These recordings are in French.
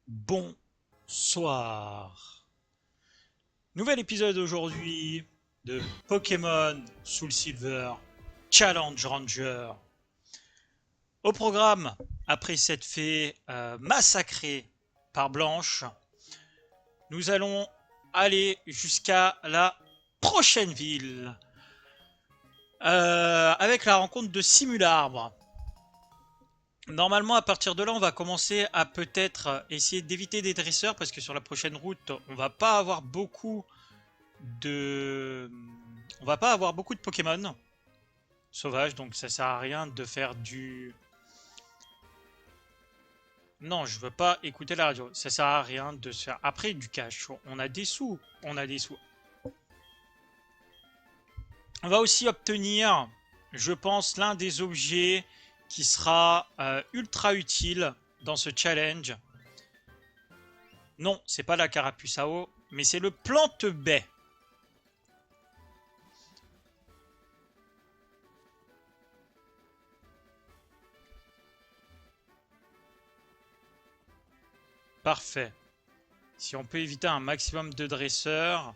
Bonsoir. Nouvel épisode aujourd'hui de Pokémon Soul Silver Challenge Ranger. Au programme, après s'être fait massacrer par Blanche, nous allons aller jusqu'à la prochaine ville avec la rencontre de Simularbre. Normalement, à partir de là, on va commencer à peut-être essayer d'éviter des dresseurs parce que sur la prochaine route, de, on va pas avoir beaucoup de Pokémon sauvages, donc ça sert à rien de faire du. Non, je veux pas écouter la radio. Ça sert à rien de se faire. Après du cash, on a des sous, on a des sous. On va aussi obtenir, je pense, l'un des objets qui sera ultra utile dans ce challenge. Non, c'est pas la carapuce à eau, mais c'est le plante-baie. Parfait. Si on peut éviter un maximum de dresseurs.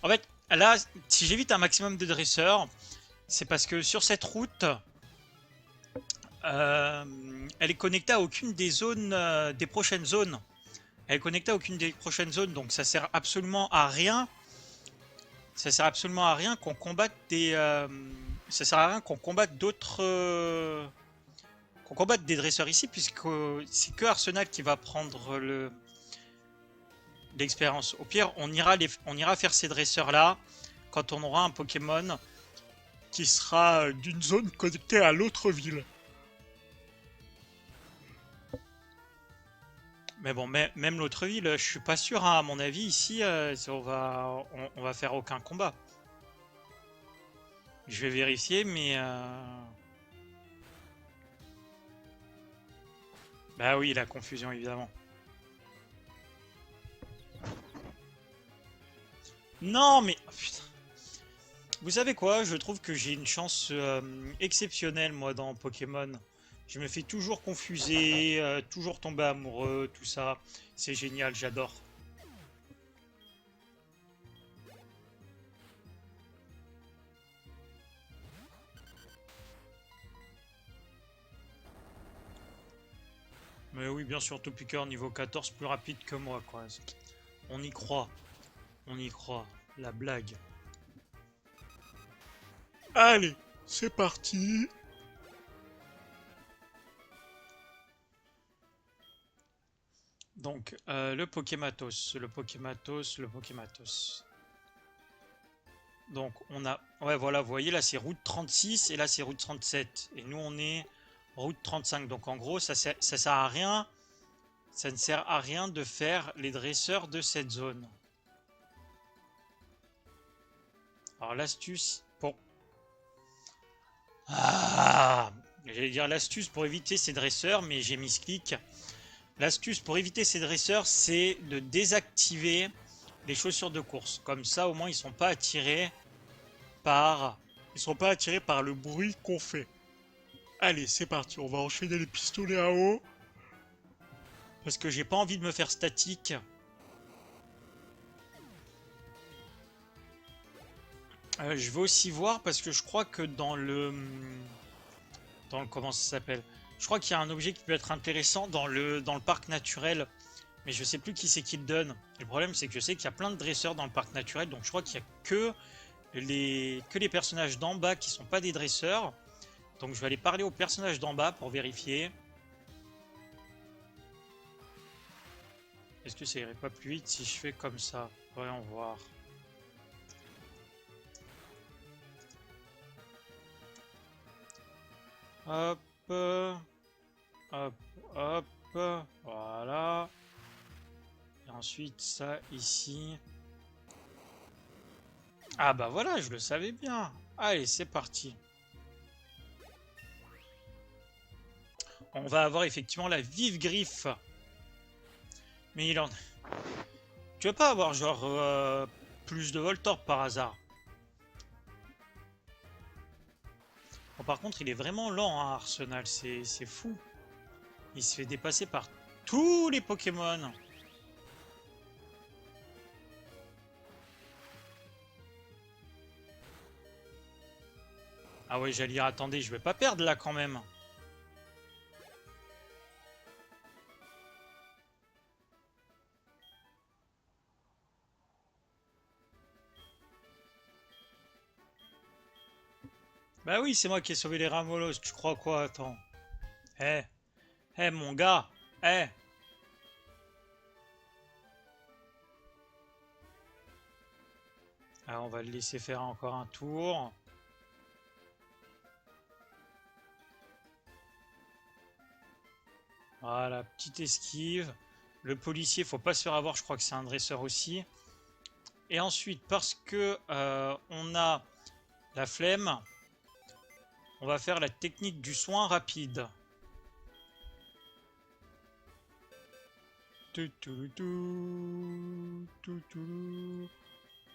En fait, là, si j'évite un maximum de dresseurs, c'est parce que sur cette route, elle est connectée à aucune des zones, des prochaines zones. Elle est connectée à aucune des prochaines zones, donc ça sert absolument à rien. Ça sert absolument à rien qu'on combatte des. Ça sert à rien qu'on combatte d'autres. Qu'on combatte des dresseurs ici, puisque c'est que Arsenal qui va prendre l'expérience. Au pire, on ira faire ces dresseurs là quand on aura un Pokémon qui sera d'une zone connectée à l'autre ville. Mais bon, même l'autre ville, je suis pas sûr, hein, à mon avis, ici, on va faire aucun combat. Je vais vérifier, mais. Bah oui, la confusion, évidemment. Non, mais. Oh, putain. Vous savez quoi? Je trouve que j'ai une chance exceptionnelle, moi, dans Pokémon. Je me fais toujours confuser, toujours tomber amoureux, tout ça. C'est génial, j'adore. Mais oui, bien sûr, Topiqueur niveau 14, plus rapide que moi, quoi. On y croit, on y croit. La blague. Allez, c'est parti. Donc, le Pokématos, le Pokématos, le Pokématos. Donc, on a... Ouais, voilà, vous voyez, là, c'est route 36 et là, c'est route 37. Et nous, on est route 35. Donc, en gros, ça sert à rien. Ça ne sert à rien de faire les dresseurs de cette zone. Alors, l'astuce... Bon. Ah, j'allais dire l'astuce pour éviter ces dresseurs, mais j'ai mis ce clic. L'astuce pour éviter ces dresseurs, c'est de désactiver les chaussures de course. Comme ça, au moins, ils sont pas attirés par... Ils sont pas attirés par le bruit qu'on fait. Allez, c'est parti, on va enchaîner les pistolets à eau. Parce que j'ai pas envie de me faire statique. Je vais aussi voir parce que je crois que dans le... comment ça s'appelle? Je crois qu'il y a un objet qui peut être intéressant dans le parc naturel. Mais je sais plus qui c'est qui le donne. Et le problème, c'est que je sais qu'il y a plein de dresseurs dans le parc naturel. Donc je crois qu'il y a que les personnages d'en bas qui sont pas des dresseurs. Donc je vais aller parler aux personnages d'en bas pour vérifier. Est-ce que ça irait pas plus vite si je fais comme ça? Voyons voir. Hop, hop, hop, voilà. Et ensuite ça ici. Ah bah voilà, je le savais bien. Allez, c'est parti. On va avoir effectivement la vive griffe. Mais il en... Tu veux pas avoir genre plus de Voltorb par hasard? Oh, par contre, il est vraiment lent, hein, Arsenal. C'est fou. Il se fait dépasser par tous les Pokémon. Ah ouais, j'allais dire, attendez, je vais pas perdre là quand même. Bah oui, c'est moi qui ai sauvé les Ramolos. Tu crois quoi? Attends. Eh, mon gars. Eh. Alors, on va le laisser faire encore un tour. Voilà, petite esquive. Le policier, faut pas se faire avoir, je crois que c'est un dresseur aussi. Et ensuite, parce que on a la flemme, on va faire la technique du soin rapide.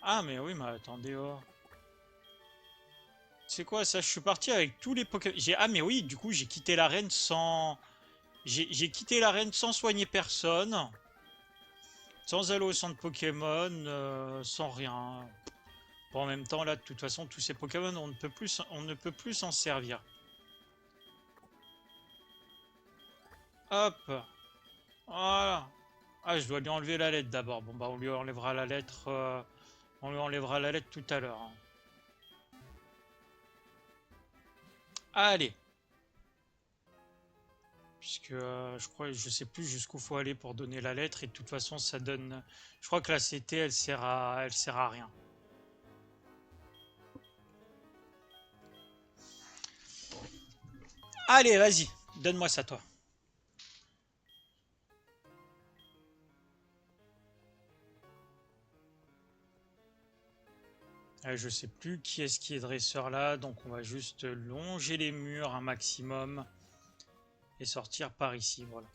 Ah mais oui, mais attendez, oh. C'est quoi ça? Je suis parti avec tous les Pokémon. Ah mais oui, du coup j'ai quitté l'arène sans... J'ai quitté l'arène sans soigner personne. Sans aller au centre Pokémon, sans rien. Bon, en même temps, là, de toute façon, tous ces Pokémon, on ne peut plus s'en servir. Hop. Voilà. Ah, je dois lui enlever la lettre d'abord. Bon, bah, on lui enlèvera la lettre. On lui enlèvera la lettre tout à l'heure, hein. Allez. Puisque je sais plus jusqu'où faut aller pour donner la lettre. Et de toute façon, ça donne. Je crois que la CT, elle sert à rien. Allez, vas-y. Donne-moi ça, toi. Je sais plus qui est dresseur là, donc on va juste longer les murs un maximum et sortir par ici, voilà.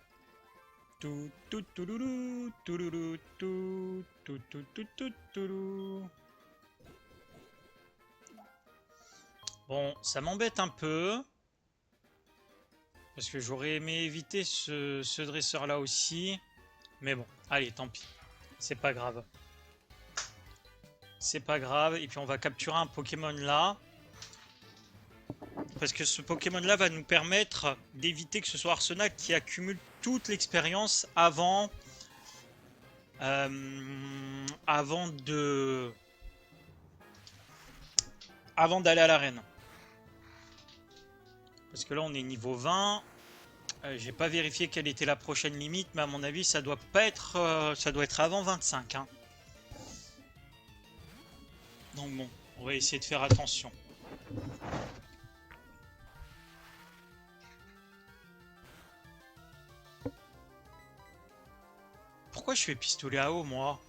Tout, tout, touloulou, touloulou, tout, tout, tout, tout, tout, toulou. Bon, ça m'embête un peu parce que j'aurais aimé éviter ce dresseur là aussi, mais bon, allez, tant pis, c'est pas grave. C'est pas grave, et puis on va capturer un Pokémon là. Parce que ce Pokémon là va nous permettre d'éviter que ce soit Arsenal qui accumule toute l'expérience avant d'aller à l'arène. Parce que là on est niveau 20. J'ai pas vérifié quelle était la prochaine limite, mais à mon avis ça doit pas être ça doit être avant 25, hein. Donc bon, on va essayer de faire attention. Pourquoi je fais pistolet à eau, moi?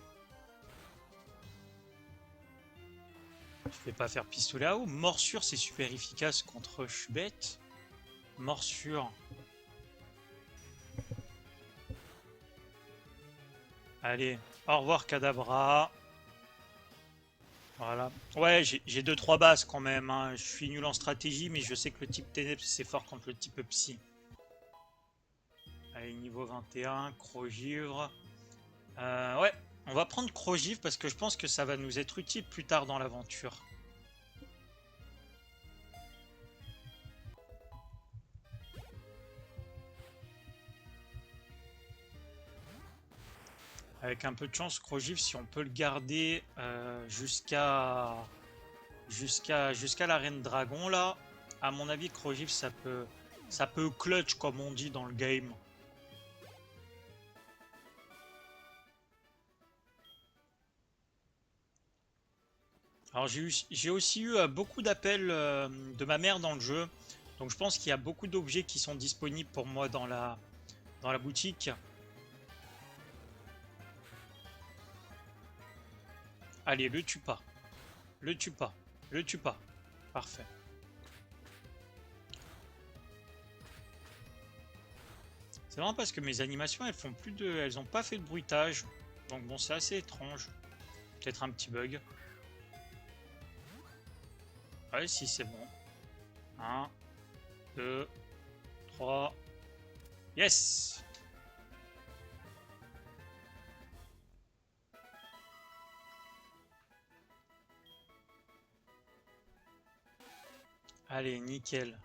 Je vais pas faire pistolet à eau. Morsure, c'est super efficace contre... Je suis bête. Morsure. Allez, au revoir Kadabra. Voilà. Ouais, j'ai 2-3 bases quand même, hein. Je suis nul en stratégie, mais je sais que le type ténèbres, c'est fort contre le type psy. Allez, niveau 21, Crogivre. Ouais, on va prendre Crogivre parce que je pense que ça va nous être utile plus tard dans l'aventure. Avec un peu de chance, Crogivre, si on peut le garder jusqu'à l'arène dragon là, à mon avis, Crogivre ça peut clutch comme on dit dans le game. Alors j'ai aussi eu beaucoup d'appels de ma mère dans le jeu, donc je pense qu'il y a beaucoup d'objets qui sont disponibles pour moi dans la boutique. Allez, le tue pas. Le tue pas. Le tue pas. Parfait. C'est vraiment parce que mes animations, elles ont pas fait de bruitage. Donc bon, c'est assez étrange. Peut-être un petit bug. Ouais, si c'est bon. 1, 2, 3. Yes! Allez, nickel.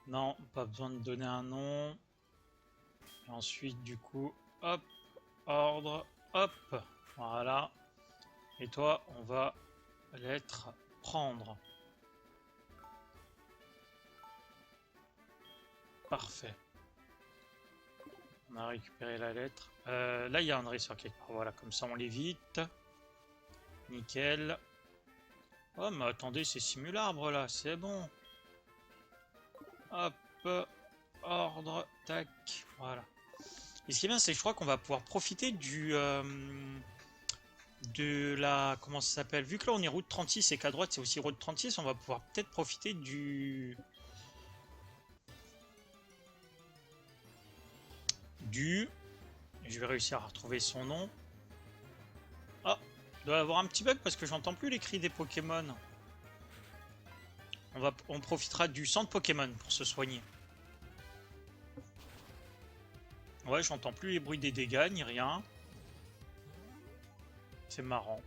Non, pas besoin de donner un nom. Et ensuite, du coup, hop, ordre, hop, voilà. Et toi, on va lettre prendre. Parfait. On a récupéré la lettre. Là, il y a un dresseur quelque part. Voilà, comme ça, on l'évite. Nickel. Oh, mais attendez, c'est Simularbre, là. C'est bon. Hop, ordre, tac. Voilà. Et ce qui est bien, c'est que je crois qu'on va pouvoir profiter de la... Comment ça s'appelle? Vu que là, on est route 36 et qu'à droite, c'est aussi route 36, on va pouvoir peut-être profiter du... Je vais réussir à retrouver son nom. Ah, il doit y avoir un petit bug parce que j'entends plus les cris des Pokémon. On profitera du centre Pokémon pour se soigner. Ouais, j'entends plus les bruits des dégâts ni rien. C'est marrant.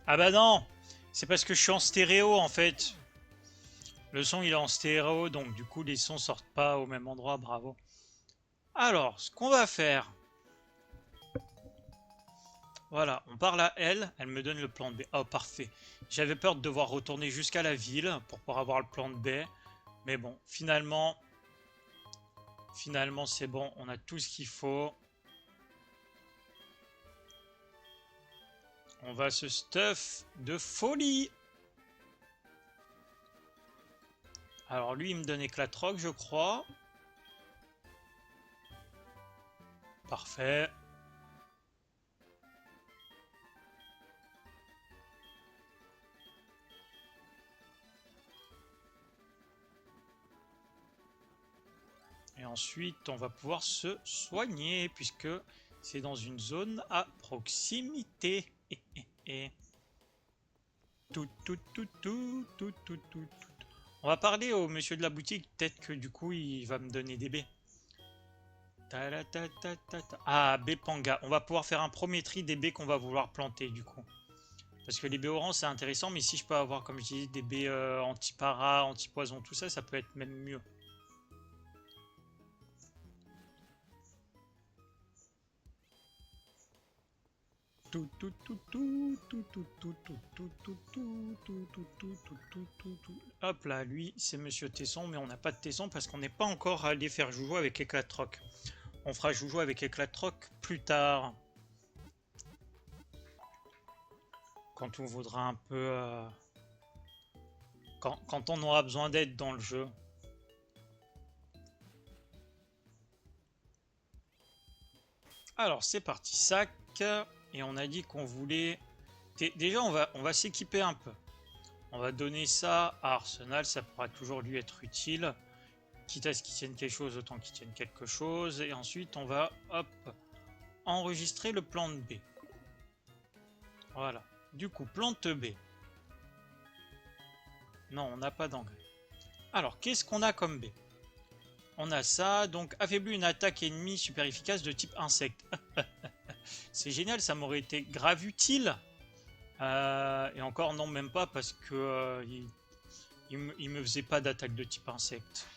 Ah bah non! C'est parce que je suis en stéréo en fait. Le son il est en stéréo, donc du coup les sons sortent pas au même endroit, bravo. Alors, ce qu'on va faire... Voilà, on parle à elle, elle me donne le plan de baie. Oh, parfait. J'avais peur de devoir retourner jusqu'à la ville pour pouvoir avoir le plan de baie. Mais bon, finalement c'est bon, on a tout ce qu'il faut. On va se stuff de folie. Alors lui, il me donne éclatroc, je crois. Parfait. Et ensuite, on va pouvoir se soigner puisque c'est dans une zone à proximité. Tout. On va parler au monsieur de la boutique, peut-être que du coup il va me donner des baies. Ah, baies panga. On va pouvoir faire un premier tri des baies qu'on va vouloir planter du coup. Parce que les baies oranges c'est intéressant, mais si je peux avoir, comme je dis, des baies anti-para, anti-poison, tout ça, ça peut être même mieux. Hop là, lui, c'est Monsieur Tesson, mais on n'a pas de Tesson parce qu'on n'est pas encore allé faire joujou avec Éclatroc. On fera joujou avec Éclatroc plus tard. Quand on voudra un peu... quand on aura besoin d'aide dans le jeu. Alors, c'est parti, sac. Et on a dit qu'on voulait... Déjà, on va s'équiper un peu. On va donner ça à Arsenal, ça pourra toujours lui être utile. Quitte à ce qu'il tienne quelque chose, autant qu'il tienne quelque chose. Et ensuite, on va, hop, enregistrer le plan de B. Voilà. Du coup, plante B. Non, on n'a pas d'engrais. Alors, qu'est-ce qu'on a comme B? On a ça, donc affaiblit une attaque ennemie super efficace de type insecte. C'est génial, ça m'aurait été grave utile. Et encore, non, même pas, parce que il me faisait pas d'attaque de type insecte.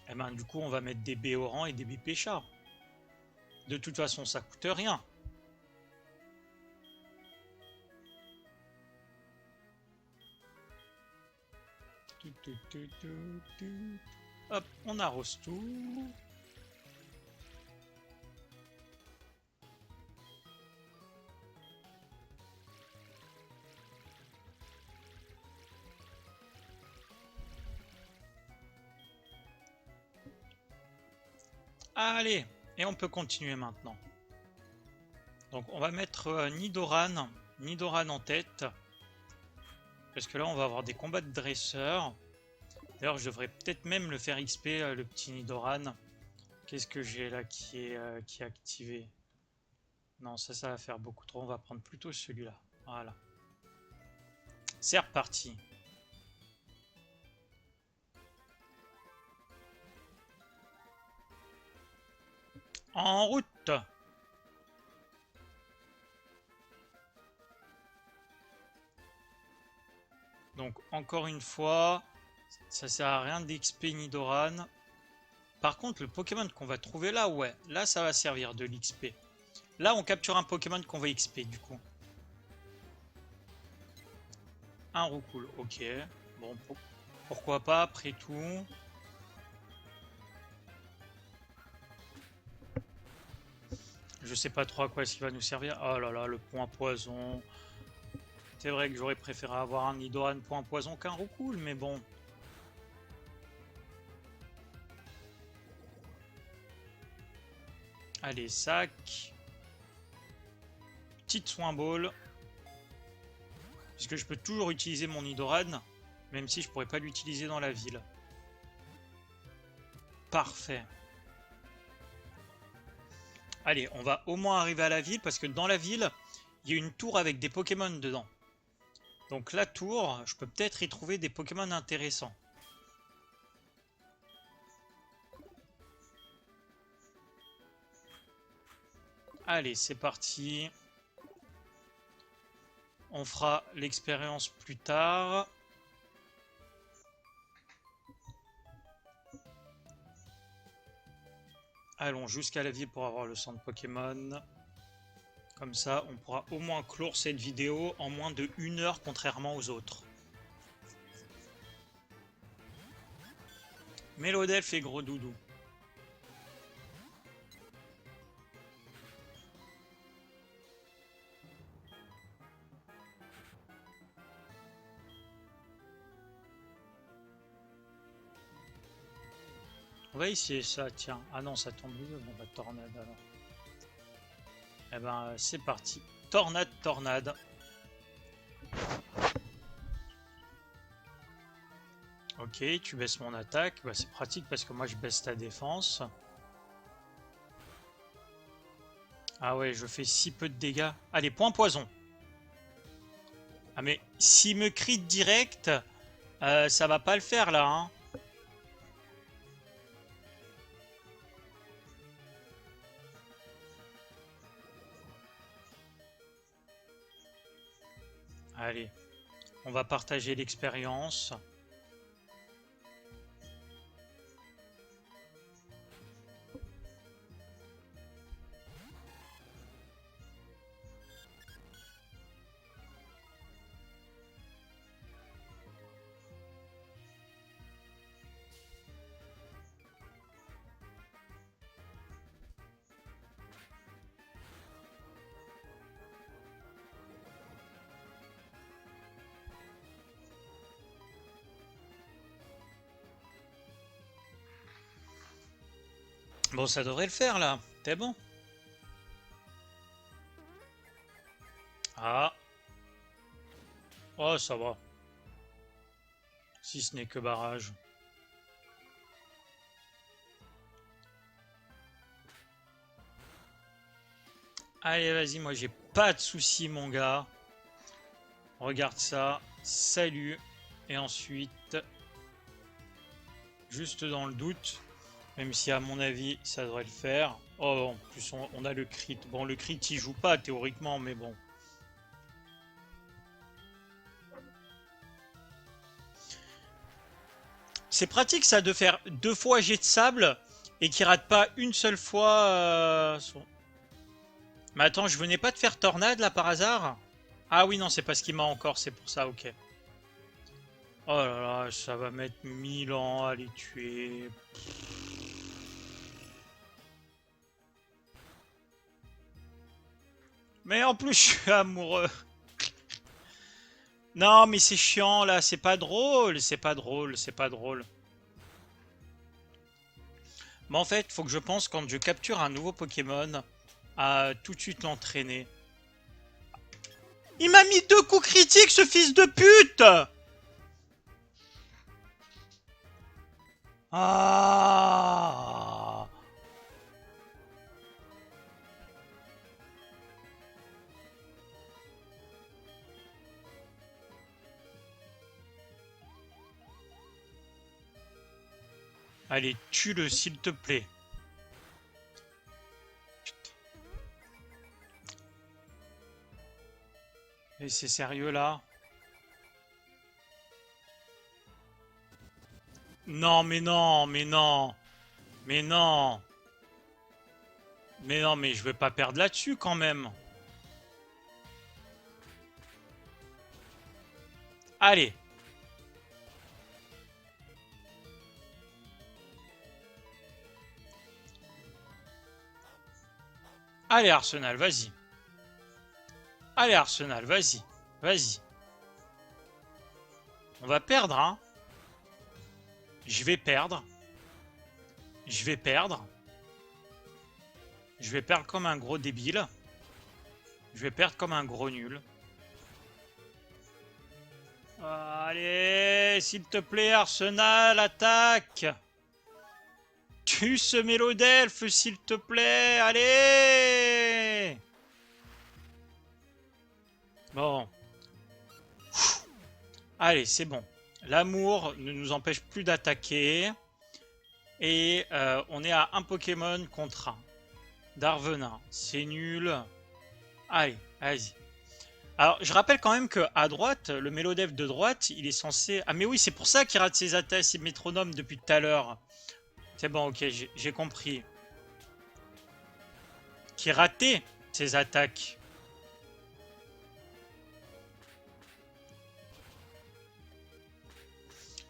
Et ben, du coup, on va mettre des baies orangs et des baies pêchards. De toute façon, ça coûte rien. Hop, on arrose tout. Allez, et on peut continuer maintenant. Donc on va mettre Nidoran en tête. Parce que là, on va avoir des combats de dresseurs. D'ailleurs, je devrais peut-être même le faire XP, le petit Nidoran. Qu'est-ce que j'ai là qui est activé? Non, ça va faire beaucoup trop. On va prendre plutôt celui-là. Voilà. C'est reparti. En route! Donc, encore une fois, ça sert à rien d'XP Nidoran. Par contre, le Pokémon qu'on va trouver là, ouais, là, ça va servir de l'XP. Là, on capture un Pokémon qu'on va XP, du coup. Un Roucoule, ok. Bon, pourquoi pas, après tout. Je sais pas trop à quoi est-ce qu'il va nous servir. Oh là là, le point poison. C'est vrai que j'aurais préféré avoir un Nidoran point poison qu'un Roucoule, mais bon. Allez, sac. Petite soin ball. Puisque je peux toujours utiliser mon Nidoran, même si je pourrais pas l'utiliser dans la ville. Parfait. Allez, on va au moins arriver à la ville, parce que dans la ville, il y a une tour avec des Pokémon dedans. Donc la tour, je peux peut-être y trouver des Pokémon intéressants. Allez, c'est parti. On fera l'expérience plus tard. Allons jusqu'à la ville pour avoir le centre Pokémon. Comme ça, on pourra au moins clore cette vidéo en moins de 1 heure, contrairement aux autres. Mélodelph et Gros Doudou. On va essayer ça, tiens. Ah non, ça tombe mieux. Bon, bah, tornade alors. Eh ben, c'est parti. Tornade, tornade. Ok, tu baisses mon attaque. Bah, c'est pratique parce que moi, je baisse ta défense. Ah ouais, je fais si peu de dégâts. Allez, point poison. Ah mais, s'il me crie direct, ça va pas le faire là, hein. Allez, on va partager l'expérience. Bon, ça devrait le faire là. T'es bon? Ah. Oh, ça va. Si ce n'est que barrage. Allez, vas-y, moi j'ai pas de soucis, mon gars. Regarde ça. Salut. Et ensuite, juste dans le doute, même si à mon avis ça devrait le faire. Oh, en plus on a le crit. Bon, le crit il joue pas théoriquement, mais bon. C'est pratique ça de faire 2 fois jet de sable et qui rate pas une seule fois Mais attends, je venais pas de faire tornade là par hasard? Ah oui, non, c'est parce qu'il m'a encore, c'est pour ça, ok. Oh là là, ça va mettre 1000 ans à les tuer. Mais en plus, je suis amoureux. Non, mais c'est chiant là, c'est pas drôle, c'est pas drôle, c'est pas drôle. Mais en fait, faut que je pense quand je capture un nouveau Pokémon à tout de suite l'entraîner. Il m'a mis 2 coups critiques, ce fils de pute! Ah! Allez, tue-le, s'il te plaît. Et c'est sérieux, là? Non, mais non, mais non. Mais non. Mais non, mais je vais pas perdre là-dessus, quand même. Allez. Allez, Arsenal, vas-y. Allez, Arsenal, vas-y. Vas-y. On va perdre, hein. Je vais perdre. Je vais perdre. Je vais perdre comme un gros débile. Je vais perdre comme un gros nul. Allez, s'il te plaît, Arsenal, attaque. Tue ce Mélodelfe, s'il te plaît. Allez. Bon. Allez, c'est bon. L'amour ne nous empêche plus d'attaquer. Et on est à un Pokémon contre un. Darvenin, c'est nul. Allez, vas-y. Alors, je rappelle quand même qu'à droite, le Mélodef de droite, il est censé... Ah mais oui, c'est pour ça qu'il rate ses attaques, ses métronomes depuis tout à l'heure. C'est bon, ok, j'ai compris. Qui ratait ses attaques.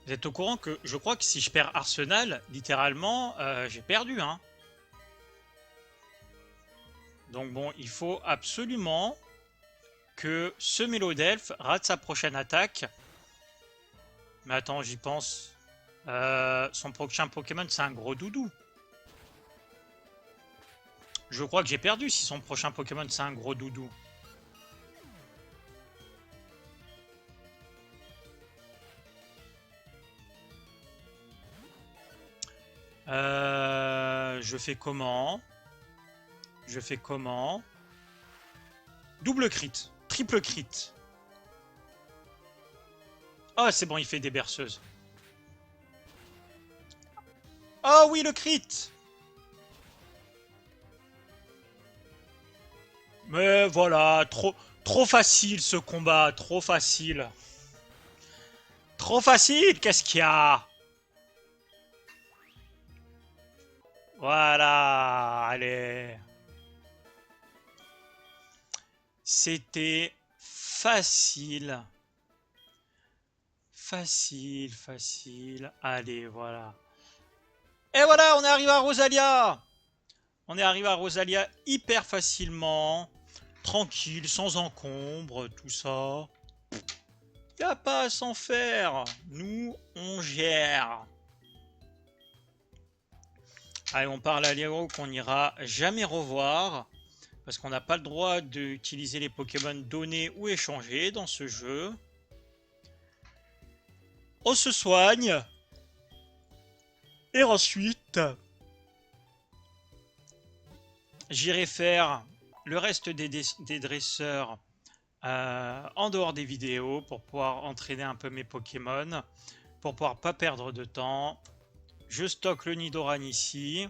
Vous êtes au courant que je crois que si je perds Arsenal, littéralement, j'ai perdu, hein. Donc bon, il faut absolument que ce Mélodelfe rate sa prochaine attaque. Mais attends, j'y pense. Son prochain Pokémon, c'est un gros doudou. Je crois que j'ai perdu si son prochain Pokémon, c'est un gros doudou. Je fais comment? Je fais comment? Double crit. Triple crit. Oh, c'est bon, il fait des berceuses. Oh oui, le crit! Mais voilà, trop facile ce combat, trop facile. Trop facile, qu'est-ce qu'il y a? Voilà, allez. C'était facile. Facile, facile. Allez, voilà. Et voilà, on est arrivé à Rosalia. On est arrivé à Rosalia hyper facilement. Tranquille, sans encombre, tout ça. Y a pas à s'en faire. Nous, on gère. Allez, on parle à Léo qu'on n'ira jamais revoir. Parce qu'on n'a pas le droit d'utiliser les Pokémon donnés ou échangés dans ce jeu. On se soigne. Et ensuite, j'irai faire le reste des dresseurs en dehors des vidéos pour pouvoir entraîner un peu mes Pokémon. Pour pouvoir pas perdre de temps. Je stocke le Nidoran ici.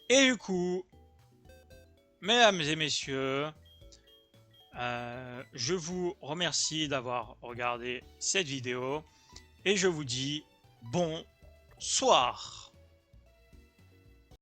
Et du coup, mesdames et messieurs, je vous remercie d'avoir regardé cette vidéo et je vous dis bonsoir.